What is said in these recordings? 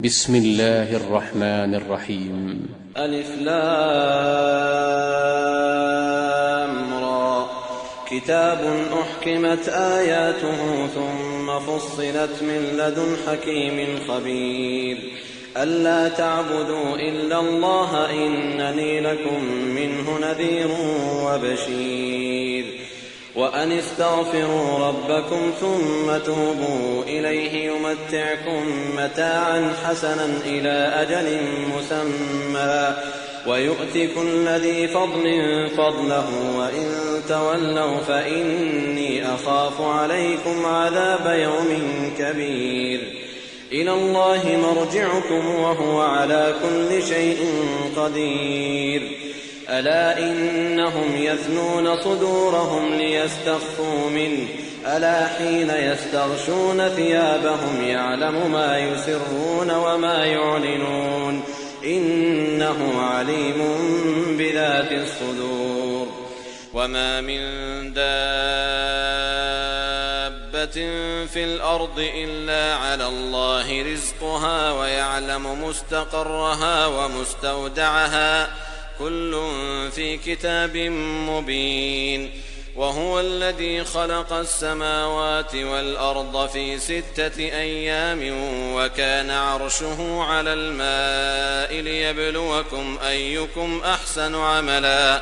بسم الله الرحمن الرحيم. ألف لام را. كتاب أحكمت آياته ثم فصلت من لدن حكيم خبير. ألا تعبدوا إلا الله إنني لكم منه نذير وبشير. وأن استغفروا ربكم ثم توبوا إليه يمتعكم متاعا حسنا إلى أجل مسمى ويؤت كل ذي فضل فضله وإن تولوا فإني أخاف عليكم عذاب يوم كبير. إلى الله مرجعكم وهو على كل شيء قدير. ألا إنهم يثنون صدورهم ليستخفوا منه ألا حين يستغشون ثيابهم يعلم ما يسرون وما يعلنون إنه عليم بذات الصدور. وما من دابة في الأرض إلا على الله رزقها ويعلم مستقرها ومستودعها كل في كتاب مبين. وهو الذي خلق السماوات والأرض في 6 أيام وكان عرشه على الماء ليبلوكم أيكم أحسن عملا.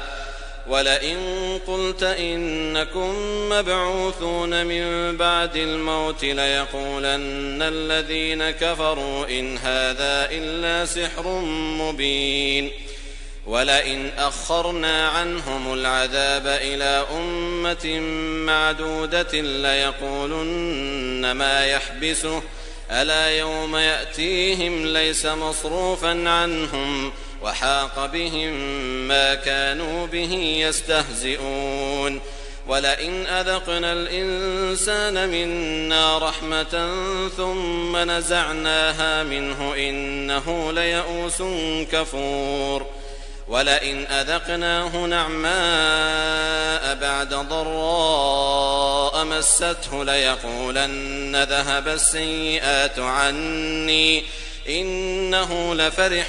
ولئن قلت إنكم مبعوثون من بعد الموت ليقولن الذين كفروا إن هذا إلا سحر مبين. ولئن أخرنا عنهم العذاب إلى أمة معدودة ليقولن ما يحبسه ألا يوم يأتيهم ليس مصروفا عنهم وحاق بهم ما كانوا به يستهزئون. ولئن أذقنا الإنسان منا رحمة ثم نزعناها منه إنه ليئوس كفور. ولئن أذقناه نعماء بعد ضراء مسته ليقولن ذهب السيئات عني إنه لفرح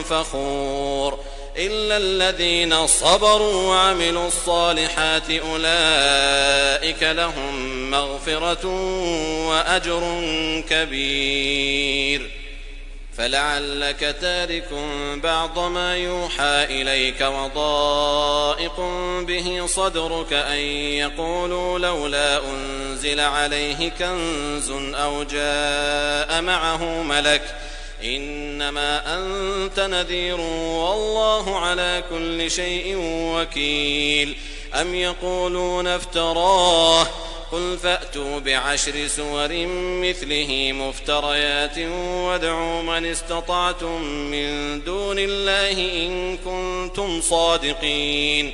فخور. إلا الذين صبروا وعملوا الصالحات أولئك لهم مغفرة وأجر كبير. فلعلك تارك بعض ما يوحى إليك وضائق به صدرك أن يقولوا لولا أنزل عليه كنز أو جاء معه ملك إنما أنت نذير والله على كل شيء وكيل. أم يقولون افتراه قل فأتوا ب10 سور مثله مفتريات وادعوا من استطعتم من دون الله إن كنتم صادقين.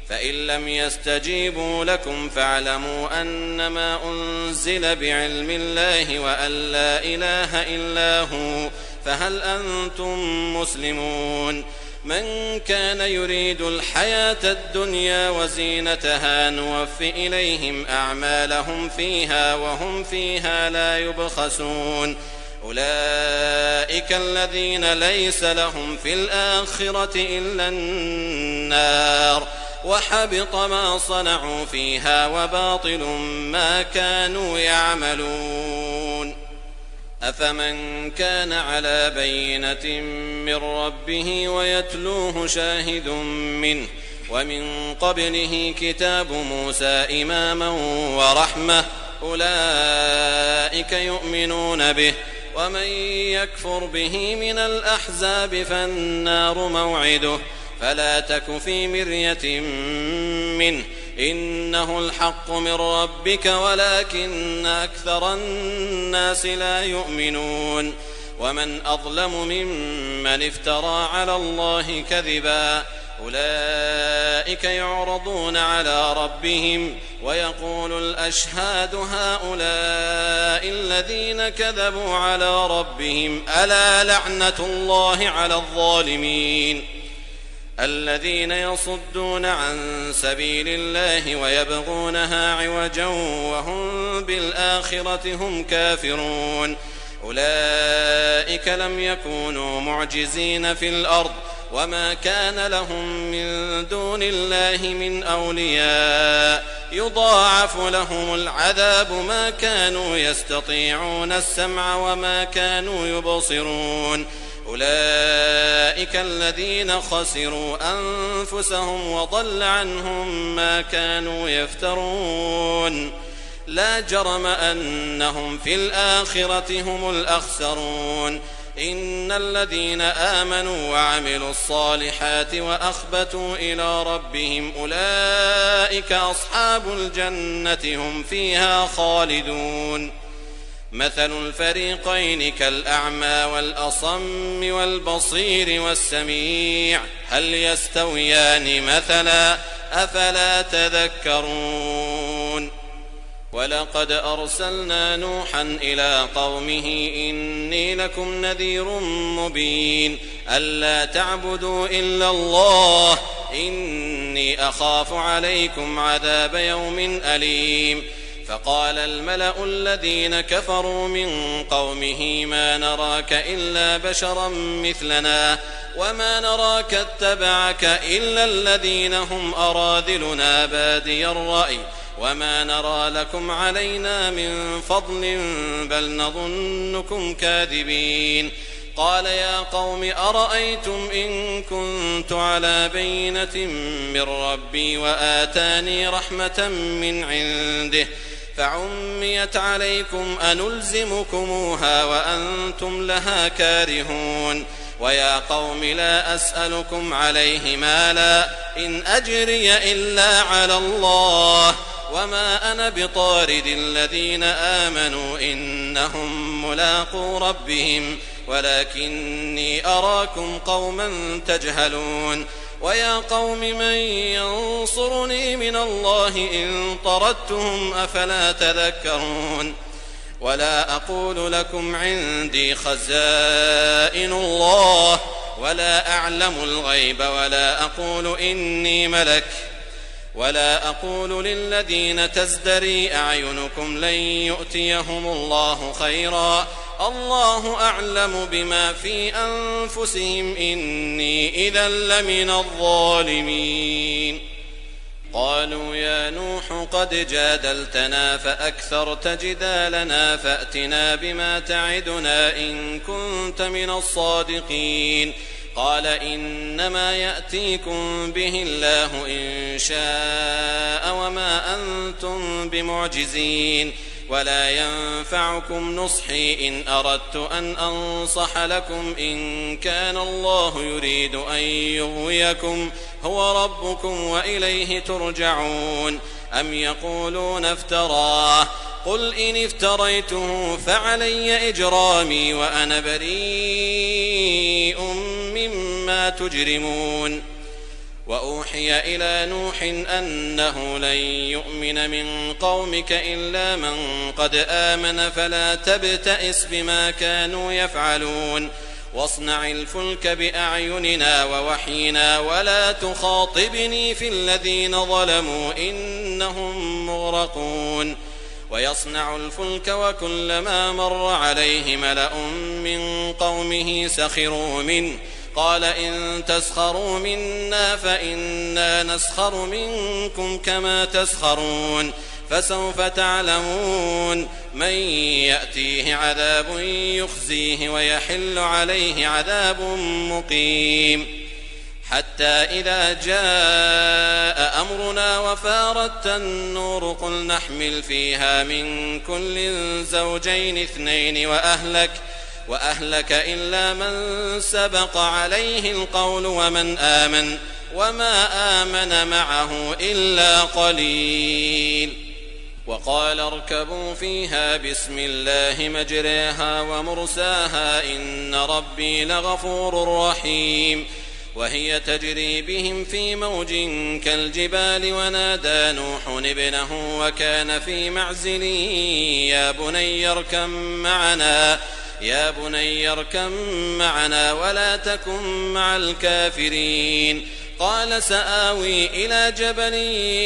فإن لم يستجيبوا لكم فاعلموا أنما أنزل بعلم الله وأن لا إله إلا هو فهل أنتم مسلمون. من كان يريد الحياة الدنيا وزينتها نوف إليهم أعمالهم فيها وهم فيها لا يبخسون. أولئك الذين ليس لهم في الآخرة إلا النار وحبط ما صنعوا فيها وباطل ما كانوا يعملون. أفمن كان على بينة من ربه ويتلوه شاهد منه ومن قبله كتاب موسى إماما ورحمة أولئك يؤمنون به. ومن يكفر به من الأحزاب فالنار موعده فلا تك في مرية منه إنه الحق من ربك ولكن أكثر الناس لا يؤمنون. ومن أظلم ممن افترى على الله كذبا أولئك يعرضون على ربهم ويقول الأشهاد هؤلاء الذين كذبوا على ربهم ألا لعنة الله على الظالمين. الذين يصدون عن سبيل الله ويبغونها عوجا وهم بالآخرة هم كافرون أولئك لم يكونوا معجزين في الأرض وما كان لهم من دون الله من أولياء يضاعف لهم العذاب ما كانوا يستطيعون السمع وما كانوا يبصرون أولئك الذين خسروا أنفسهم وضل عنهم ما كانوا يفترون لا جرم أنهم في الآخرة هم الأخسرون إن الذين آمنوا وعملوا الصالحات وأخبتوا إلى ربهم أولئك أصحاب الجنة هم فيها خالدون مثل الفريقين كالأعمى والأصم والبصير والسميع هل يستويان مثلا أفلا تذكرون ولقد أرسلنا نوحا إلى قومه إني لكم نذير مبين ألا تعبدوا إلا الله إني أخاف عليكم عذاب يوم أليم فقال الملأ الذين كفروا من قومه ما نراك إلا بشرا مثلنا وما نراك اتبعك إلا الذين هم أراذلنا بادي الرأي وما نرى لكم علينا من فضل بل نظنكم كاذبين قال يا قوم أرأيتم إن كنت على بينة من ربي وآتاني رحمة من عنده فعميت عليكم أنلزمكموها وأنتم لها كارهون ويا قوم لا أسألكم عليه مالا إن أجري إلا على الله وما أنا بطارد الذين آمنوا إنهم ملاقو ربهم ولكني أراكم قوما تجهلون ويا قوم من ينصرني من الله إن طردتهم أفلا تذكرون ولا أقول لكم عندي خزائن الله ولا أعلم الغيب ولا أقول إني ملك ولا أقول للذين تزدري أعينكم لن يؤتيهم الله خيرا الله أعلم بما في أنفسهم إني إذا لمن الظالمين قالوا يا نوح قد جادلتنا فأكثرت جدالنا فأتنا بما تعدنا إن كنت من الصادقين قال إنما يأتيكم به الله إن شاء وما أنتم بمعجزين ولا ينفعكم نصحي إن أردت أن أنصح لكم إن كان الله يريد أن يغويكم هو ربكم وإليه ترجعون أم يقولون افتراه قل إن افتريته فعلي إجرامي وأنا بريء مما تجرمون وأوحي إلى نوح أنه لن يؤمن من قومك إلا من قد آمن فلا تبتئس بما كانوا يفعلون واصنع الفلك بأعيننا ووحينا ولا تخاطبني في الذين ظلموا إنهم مغرقون ويصنع الفلك وكلما مر عليه ملأ من قومه سخروا منه قال إن تسخروا منا فإنا نسخر منكم كما تسخرون فسوف تعلمون من يأتيه عذاب يخزيه ويحل عليه عذاب مقيم حتى إذا جاء أمرنا وفارت النور قل نحمل فيها من كل زوجين اثنين وأهلك إلا من سبق عليه القول ومن آمن وما آمن معه إلا قليل وقال اركبوا فيها بسم الله مجريها ومرساها إن ربي لغفور رحيم وهي تجري بهم في موج كالجبال ونادى نوح ابنه وكان في معزل يا بني اركم معنا ولا تكن مع الكافرين قال سآوي إلى جبل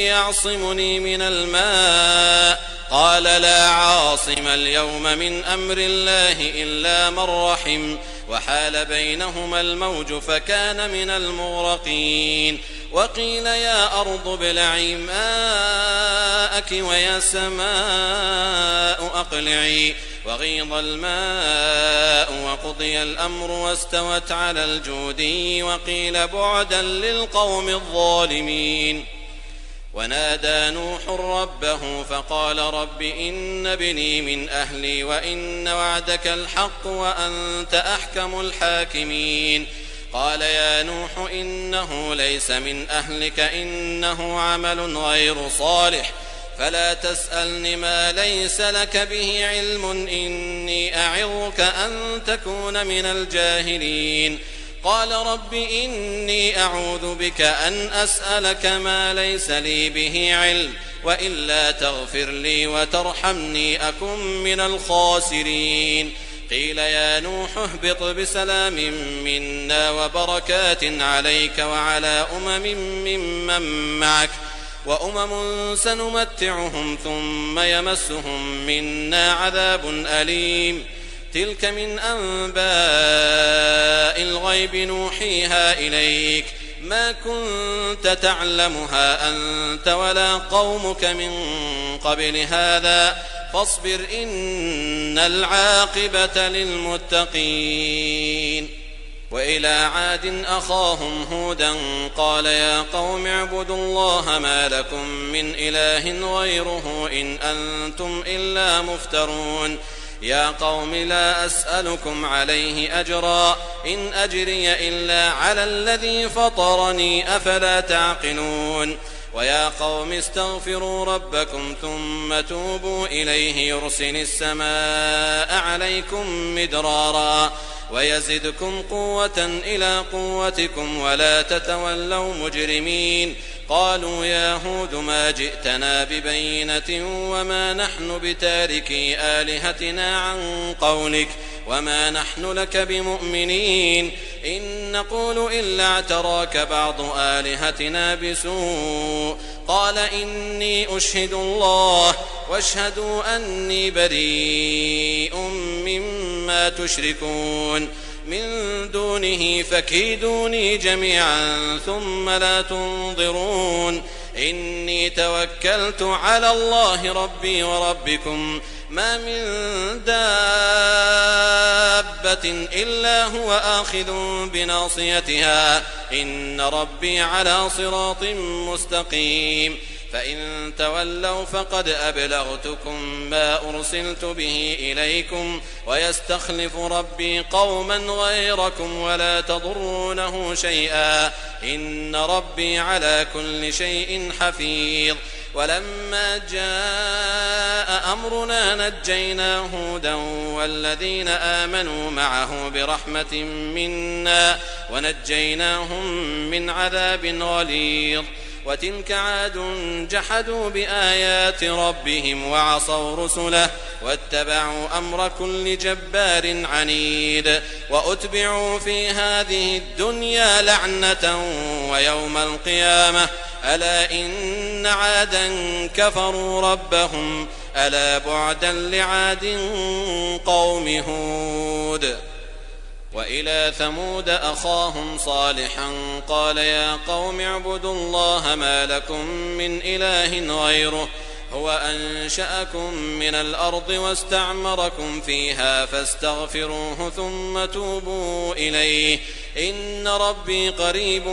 يعصمني من الماء قال لا عاصم اليوم من أمر الله إلا من رحم وحال بينهما الموج فكان من المغرقين وقيل يا أرض ابلعي ماءك ويا سماء أقلعي وغيض الماء وقضي الأمر واستوت على الجودي وقيل بعدا للقوم الظالمين ونادى نوح ربه فقال رب إن ابني من أهلي وإن وعدك الحق وأنت أحكم الحاكمين قال يا نوح إنه ليس من أهلك إنه عمل غير صالح فلا تسألني ما ليس لك به علم إني أعظك أن تكون من الجاهلين قال رب إني أعوذ بك أن أسألك ما ليس لي به علم وإلا تغفر لي وترحمني أكن من الخاسرين قيل يا نوح اهبط بسلام منا وبركات عليك وعلى ممن معك وأمم سنمتعهم ثم يمسهم منا عذاب أليم تلك من أنباء الغيب نوحيها إليك ما كنت تعلمها أنت ولا قومك من قبل هذا فاصبر إن العاقبة للمتقين وإلى عاد أخاهم هودا قال يا قوم اعبدوا الله ما لكم من إله غيره إن أنتم إلا مفترون يا قوم لا أسألكم عليه أجرا إن أجري إلا على الذي فطرني أفلا تعقلون ويا قوم استغفروا ربكم ثم توبوا إليه يرسل السماء عليكم مدرارا ويزدكم قوة إلى قوتكم ولا تتولوا مجرمين قالوا يا هود ما جئتنا ببينة وما نحن بتاركي آلهتنا عن قولك وما نحن لك بمؤمنين إن نقول إلا اعتراك بعض آلهتنا بسوء قال إني أشهد الله واشهدوا أني بريء مما تشركون من دونه فكيدوني جميعا ثم لا تنظرون إني توكلت على الله ربي وربكم ما من دابة إلا هو آخذ بناصيتها إن ربي على صراط مستقيم فإن تولوا فقد أبلغتكم ما أرسلت به إليكم ويستخلف ربي قوما غيركم ولا تضرونه شيئا إن ربي على كل شيء حفيظ ولما جاء أمرنا نجينا هودا والذين آمنوا معه برحمة منا ونجيناهم من عذاب غليظ وتلك عاد جحدوا بآيات ربهم وعصوا رسله واتبعوا أمر كل جبار عنيد وأتبعوا في هذه الدنيا لعنة ويوم القيامة ألا إن عادا كفروا ربهم ألا بعدا لعاد قوم هود وإلى ثمود أخاهم صالحا قال يا قوم اعبدوا الله ما لكم من إله غيره هو أنشأكم من الأرض واستعمركم فيها فاستغفروه ثم توبوا إليه إن ربي قريب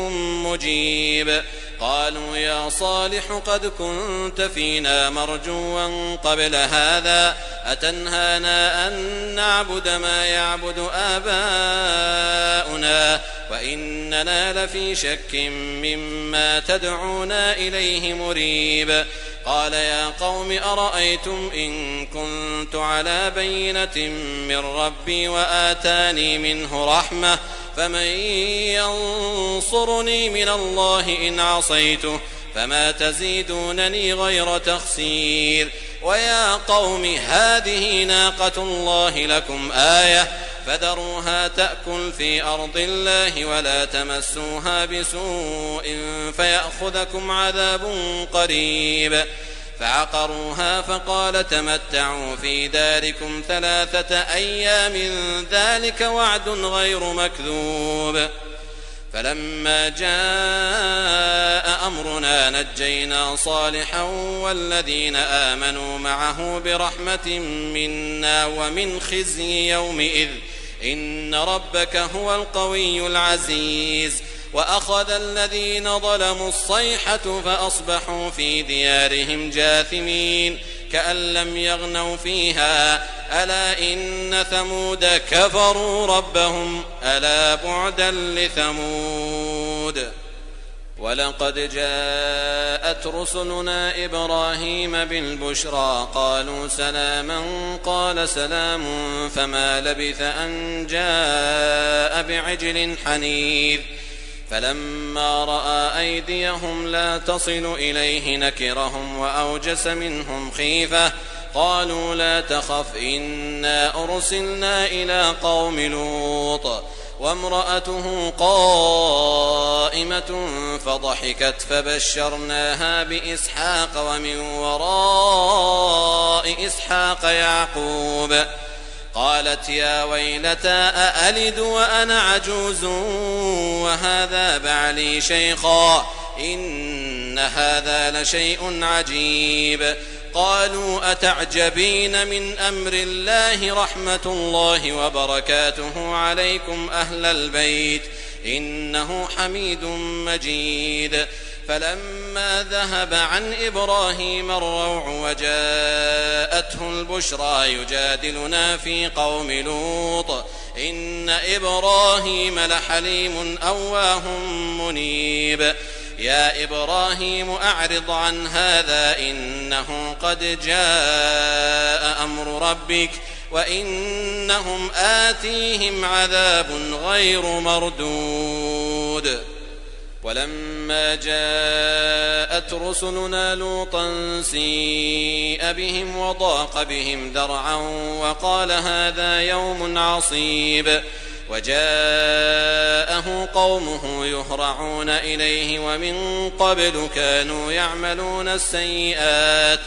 مجيب قالوا يا صالح قد كنت فينا مرجوا قبل هذا أتنهانا أن نعبد ما يعبد آباؤنا وإننا لفي شك مما تدعونا إليه مريب قال يا قوم أرأيتم إن كنت على بينة من ربي وآتاني منه رحمة فمن ينصرني من الله إن عصيته فما تزيدونني غير تخسير ويا قوم هذه ناقة الله لكم آية فذروها تأكل في أرض الله ولا تمسوها بسوء فيأخذكم عذاب قريب فعقروها فقال تمتعوا في داركم 3 أيام ذلك وعد غير مكذوب. فلما جاء أمرنا نجينا صالحا والذين آمنوا معه برحمة منا ومن خزي يومئذ إن ربك هو القوي العزيز. وأخذ الذين ظلموا الصيحة فأصبحوا في ديارهم جاثمين كأن لم يغنوا فيها ألا إن ثمود كفروا ربهم ألا بعدا لثمود. ولقد جاءت رسلنا إبراهيم بالبشرى قالوا سلاما قال سلام فما لبث أن جاء بعجل حنيذ. فلما رأى أيديهم لا تصل إليه نكرهم وأوجس منهم خيفة قالوا لا تخف إنا أرسلنا إلى قوم لوط وامرأته قائمة فضحكت فبشرناها بإسحاق ومن وراء إسحاق يعقوب. قالت يا ويلتى أألد وأنا عجوز وهذا بعلي شيخا إن هذا لشيء عجيب. قالوا أتعجبين من أمر الله رحمة الله وبركاته عليكم أهل البيت إنه حميد مجيد. فلما ذهب عن إبراهيم الروع وجاءته البشرى يجادلنا في قوم لوط إن إبراهيم لحليم أواه منيب. يا إبراهيم أعرض عن هذا إنه قد جاء أمر ربك وإنهم آتيهم عذاب غير مردود. ولما جاءت رسلنا لوطا سيء بهم وضاق بهم ذرعا وقال هذا يوم عصيب. وجاءه قومه يهرعون إليه ومن قبل كانوا يعملون السيئات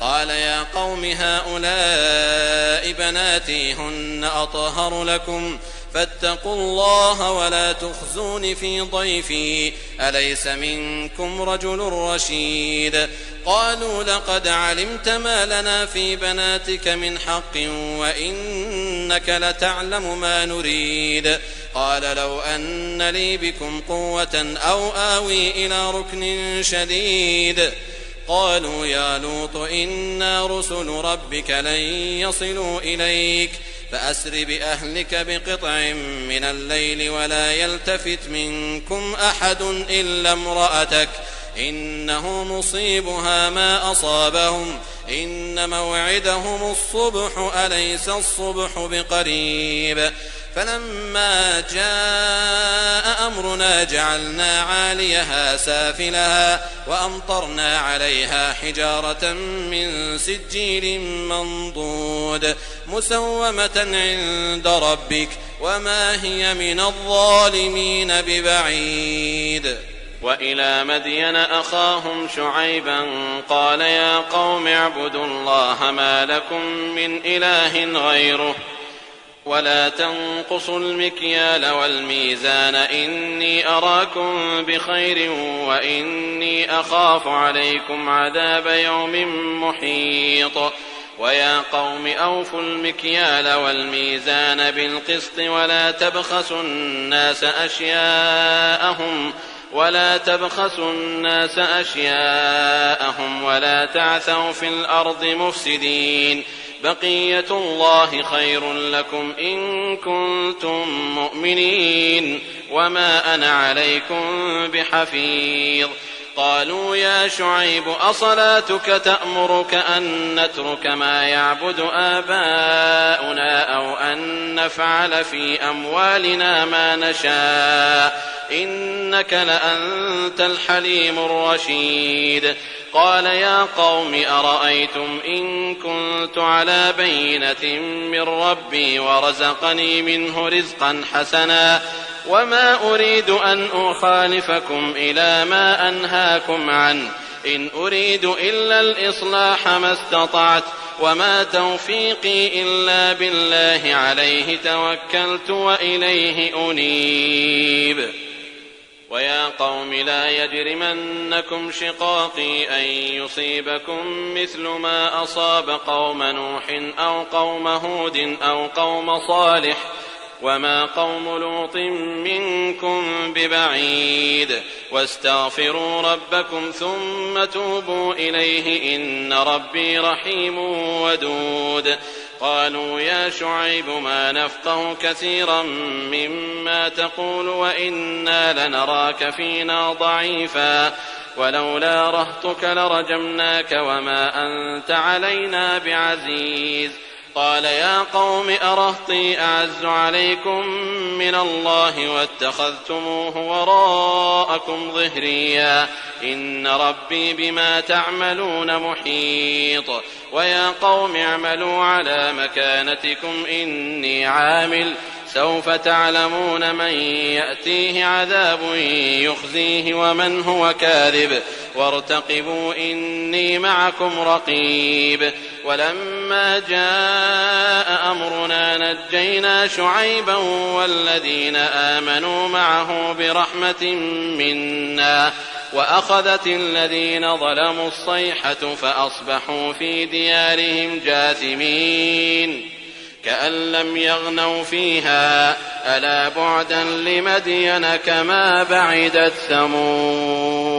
قال يا قوم هؤلاء بناتي هن أطهر لكم فاتقوا الله ولا تخزون في ضيفي أليس منكم رجل رشيد. قالوا لقد علمت ما لنا في بناتك من حق وإنك لتعلم ما نريد. قال لو أن لي بكم قوة أو آوي إلى ركن شديد. قالوا يا لوط إنا رسل ربك لن يصلوا إليك فأسر بأهلك بقطع من الليل ولا يلتفت منكم أحد إلا امرأتك إنه مصيبها ما أصابهم إن موعدهم الصبح أليس الصبح بقريب. فلما جاء أمرنا جعلنا عاليها سافلها وأمطرنا عليها حجارة من سجيل منضود مسومة عند ربك وما هي من الظالمين ببعيد. وإلى مدين أخاهم شعيبا قال يا قوم اعبدوا الله ما لكم من إله غيره ولا تنقصوا المكيال والميزان إني أراكم بخير وإني أخاف عليكم عذاب يوم محيط. ويا قوم أوفوا المكيال والميزان بالقسط ولا تبخسوا الناس أشياءهم ولا تعثوا في الأرض مفسدين. بقية الله خير لكم إن كنتم مؤمنين وما أنا عليكم بحفيظ. قالوا يا شعيب أصلاتك تأمرك أن نترك ما يعبد آباؤنا أو أن نفعل في أموالنا ما نشاء إنك لأنت الحليم الرشيد. قال يا قوم أرأيتم إن كنت على بينة من ربي ورزقني منه رزقا حسنا وما أريد أن أخالفكم إلى ما أنهاكم عنه إن أريد إلا الإصلاح ما استطعت وما توفيقي إلا بالله عليه توكلت وإليه أنيب. ويا قوم لا يجرمنكم شقاقي أن يصيبكم مثل ما أصاب قوم نوح أو قوم هود أو قوم صالح وما قوم لوط منكم ببعيد واستغفروا ربكم ثم توبوا إليه إن ربي رحيم ودود. قالوا يا شعيب ما نفقه كثيرا مما تقول وإنا لنراك فينا ضعيفا ولولا رهطك لرجمناك وما أنت علينا بعزيز. قال يا قوم أرهطي أعز عليكم من الله واتخذتموه وراءكم ظهريا إن ربي بما تعملون محيط. ويا قوم اعملوا على مكانتكم إني عامل سوف تعلمون من يأتيه عذاب يخزيه ومن هو كاذب وارتقبوا إني معكم رقيب. ولما جاء أمرنا نجينا شعيبا والذين آمنوا معه برحمة منا وأخذت الذين ظلموا الصيحة فأصبحوا في ديارهم جاثمين كأن لم يغنوا فيها ألا بعدا لمدين كما بعدت ثمود.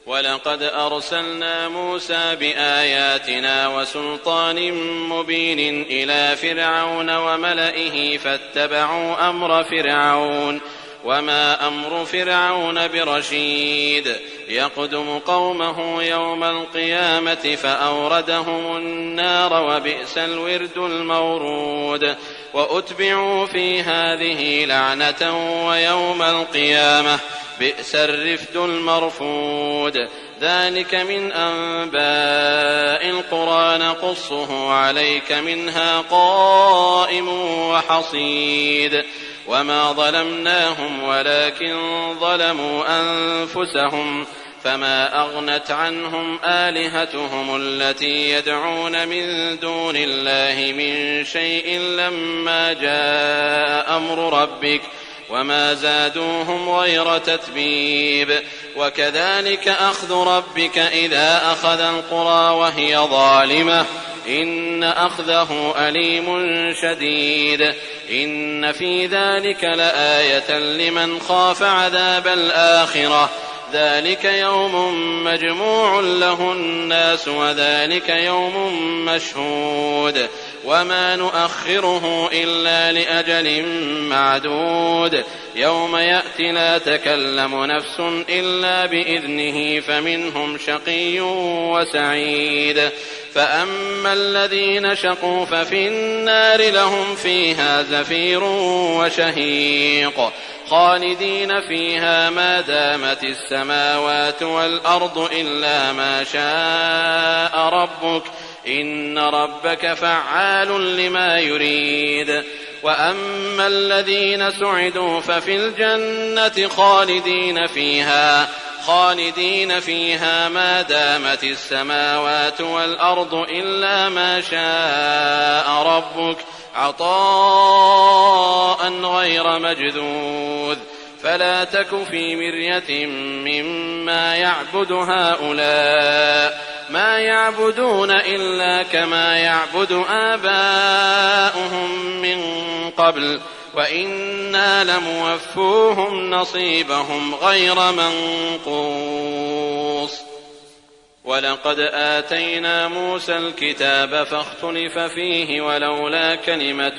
ولقد أرسلنا موسى بآياتنا وسلطان مبين إلى فرعون وملئه فاتبعوا أمر فرعون وما أمر فرعون برشيد يقدم قومه يوم القيامة فأوردهم النار وبئس الورد المورود. وأتبعوا في هذه لعنة ويوم القيامة بئس الرفد المرفود. ذلك من أنباء القرى نقصه عليك منها قائم وحصيد. وما ظلمناهم ولكن ظلموا أنفسهم فما أغنت عنهم آلهتهم التي يدعون من دون الله من شيء لما جاء أمر ربك وما زادوهم غير تتبيب. وكذلك أخذ ربك إذا أخذ القرى وهي ظالمة إن أخذه أليم شديد. إن في ذلك لآية لمن خاف عذاب الآخرة ذلك يوم مجموع له الناس وذلك يوم مشهود. وما نؤخره إلا لأجل معدود يوم يأتي لا تكلم نفس إلا بإذنه فمنهم شقي وسعيد. فأما الذين شقوا ففي النار لهم فيها زفير وشهيق خالدين فيها ما دامت السماوات والأرض إلا ما شاء ربك إن ربك فعال لما يريد. وأما الذين سعدوا ففي الجنة خالدين فيها ما دامت السماوات والأرض إلا ما شاء ربك عطاء غير مجذوذ. فلا تك في مرية مما يعبد هؤلاء ما يعبدون إلا كما يعبد آباؤهم من قبل وإنا لموفوهم نصيبهم غير منقوص. ولقد آتينا موسى الكتاب فاختلف فيه ولولا كلمة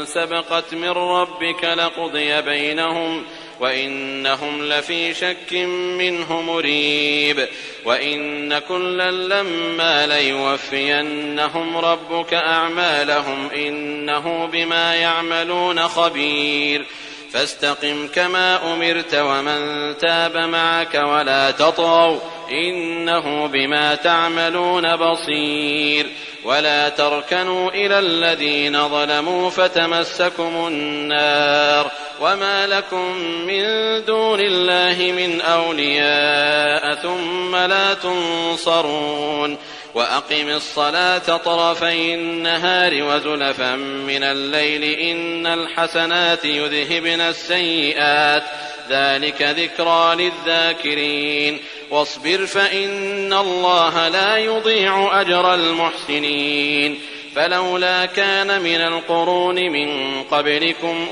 سبقت من ربك لقضي بينهم وإنهم لفي شك منه مريب. وإن كلا لما ليوفينهم ربك أعمالهم إنه بما يعملون خبير. فاستقم كما أمرت ومن تاب معك ولا تطغوا إنه بما تعملون بصير. ولا تركنوا إلى الذين ظلموا فتمسكم النار وما لكم من دون الله من أولياء ثم لا تنصرون وأقم الصلاة طرفي النهار وزلفا من الليل إن الحسنات يذهبن السيئات ذلك ذكرى للذاكرين واصبر فإن الله لا يضيع أجر المحسنين فلولا كان من القرون من قبلكم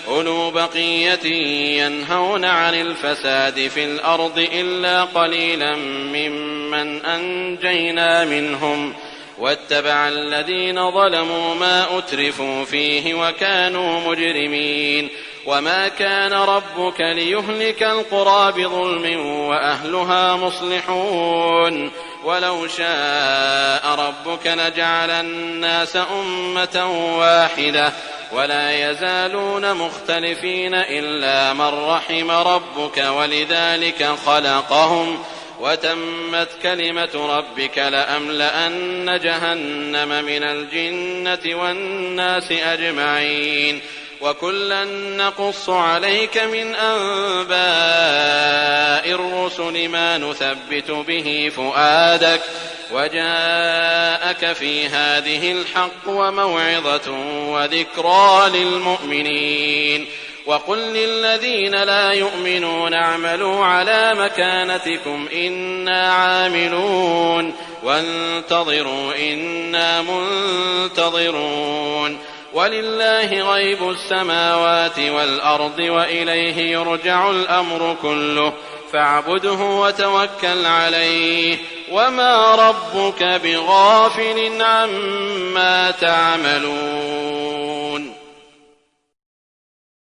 أولو بقية ينهون عن الفساد في الأرض إلا قليلا ممن أنجينا منهم واتبع الذين ظلموا ما أترفوا فيه وكانوا مجرمين وما كان ربك ليهلك القرى بظلم وأهلها مصلحون ولو شاء ربك لجعل الناس أمة واحدة ولا يزالون مختلفين إلا من رحم ربك ولذلك خلقهم وتمت كلمة ربك لأملأن جهنم من الجنة والناس أجمعين وكلا نقص عليك من أنباء الرسل ما نثبت به فؤادك وجاءك في هذه الحق وموعظة وذكرى للمؤمنين وقل للذين لا يؤمنون اعملوا على مكانتكم إنا عاملون وانتظروا إنا منتظرون ولله غيب السماوات والأرض وإليه يرجع الأمر كله فاعبده وتوكل عليه وما ربك بغافل عما تعملون